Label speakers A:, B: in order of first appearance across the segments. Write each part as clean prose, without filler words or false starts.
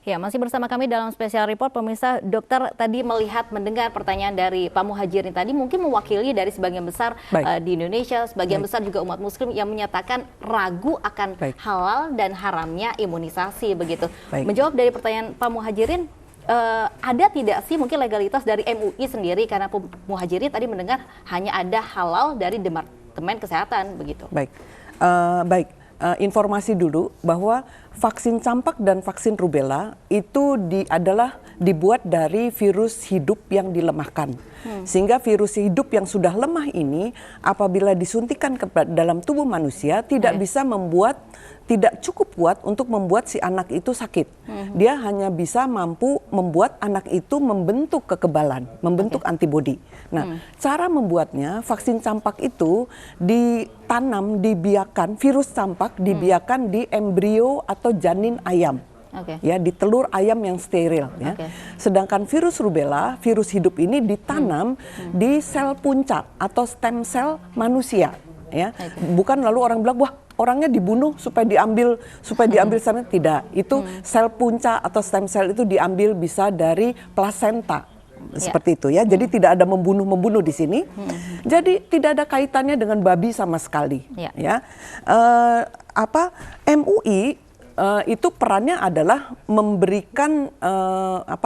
A: Ya, masih bersama kami dalam spesial report. Pemirsa, dokter tadi mendengar pertanyaan dari Pak Muhajirin tadi mungkin mewakili dari sebagian besar di Indonesia, sebagian besar juga umat muslim yang menyatakan ragu akan halal dan haramnya imunisasi begitu. Menjawab dari pertanyaan Pak Muhajirin, ada tidak sih mungkin legalitas dari MUI sendiri, karena Pak Muhajirin tadi mendengar hanya ada halal dari Departemen Kesehatan begitu.
B: Informasi dulu bahwa vaksin campak dan vaksin rubella itu adalah dibuat dari virus hidup yang dilemahkan. Sehingga virus hidup yang sudah lemah ini apabila disuntikan ke dalam tubuh manusia tidak bisa tidak cukup kuat untuk membuat si anak itu sakit. Dia hanya bisa mampu membuat anak itu membentuk kekebalan, membentuk antibodi. Nah, cara membuatnya, vaksin campak itu dibiarkan, virus campak dibiarkan di embrio atau janin ayam. Ya, di telur ayam yang steril ya. Sedangkan virus rubella, virus hidup ini ditanam di sel punca atau stem cell manusia ya. Bukan lalu orang bilang wah orangnya dibunuh supaya diambil sel, tidak. Itu sel punca atau stem cell itu diambil bisa dari plasenta. Seperti itu ya. Jadi tidak ada membunuh di sini. Jadi tidak ada kaitannya dengan babi sama sekali ya. MUI itu perannya adalah memberikan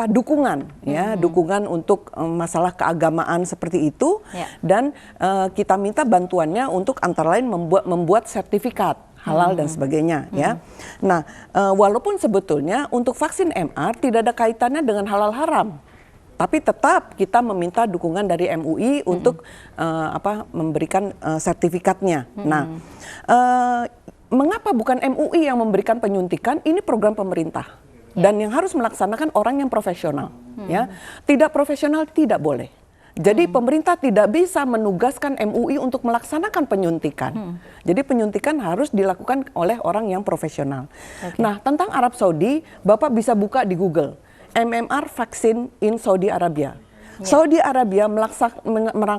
B: dukungan ya, dukungan untuk masalah keagamaan seperti itu dan kita minta bantuannya untuk antara lain membuat sertifikat halal dan sebagainya ya. Nah, walaupun sebetulnya untuk vaksin MR tidak ada kaitannya dengan halal haram. Tapi tetap kita meminta dukungan dari MUI untuk memberikan sertifikatnya. Nah, mengapa bukan MUI yang memberikan penyuntikan? Ini program pemerintah dan yang harus melaksanakan orang yang profesional. Ya, tidak profesional tidak boleh. Jadi pemerintah tidak bisa menugaskan MUI untuk melaksanakan penyuntikan. Jadi penyuntikan harus dilakukan oleh orang yang profesional. Nah, tentang Arab Saudi, Bapak bisa buka di Google. MMR vaksin in Saudi Arabia. Saudi Arabia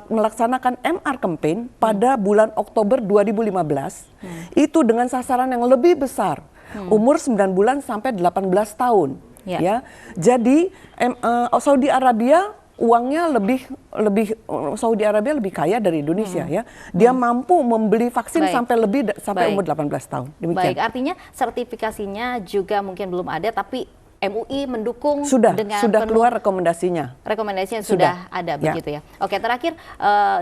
B: melaksanakan MR campaign pada bulan Oktober 2015 itu dengan sasaran yang lebih besar, umur 9 bulan sampai 18 tahun. Ya. Jadi Saudi Arabia uangnya Saudi Arabia lebih kaya dari Indonesia ya. Dia mampu membeli vaksin sampai umur 18 tahun. Demikian.
A: Baik, artinya sertifikasinya juga mungkin belum ada, tapi MUI mendukung
B: sudah
A: penuh,
B: keluar rekomendasinya.
A: Rekomendasinya sudah ada begitu ya. Oke, terakhir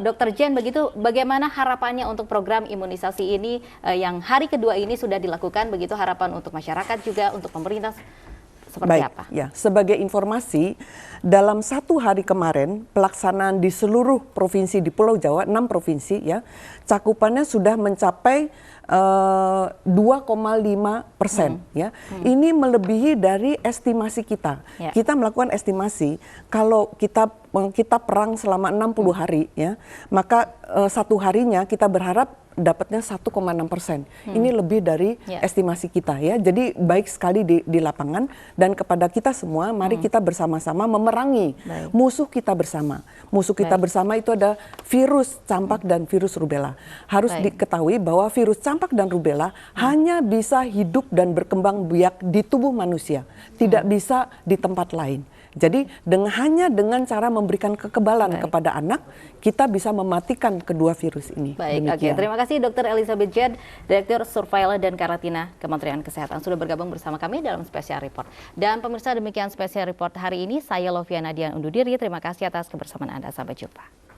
A: Dr. Jen, begitu bagaimana harapannya untuk program imunisasi ini yang hari kedua ini sudah dilakukan, begitu harapan untuk masyarakat juga, untuk pemerintah seperti apa? Ya,
B: sebagai informasi, dalam 1 hari kemarin pelaksanaan di seluruh provinsi di Pulau Jawa, 6 provinsi ya, cakupannya sudah mencapai 2,5% ya. Ini melebihi dari estimasi kita. Kita melakukan estimasi kalau kita perang selama 60 hari ya, maka 1 harinya kita berharap dapatnya 1,6%. Ini lebih dari estimasi kita ya. Jadi baik sekali di lapangan, dan kepada kita semua mari kita bersama-sama memerangi musuh kita bersama. Musuh kita bersama itu ada virus campak dan virus rubella. Harus diketahui bahwa virus campak dan rubella hanya bisa hidup dan berkembang biak di tubuh manusia, tidak bisa di tempat lain. Jadi hanya dengan cara memberikan kekebalan kepada anak, kita bisa mematikan kedua virus ini.
A: Terima kasih Dr. Elizabeth Jen, Direktur Surveillance dan Karantina Kementerian Kesehatan, sudah bergabung bersama kami dalam Spesial Report. Dan pemirsa, demikian Spesial Report hari ini. Saya Loviana Dian undur diri. Terima kasih atas kebersamaan Anda. Sampai jumpa.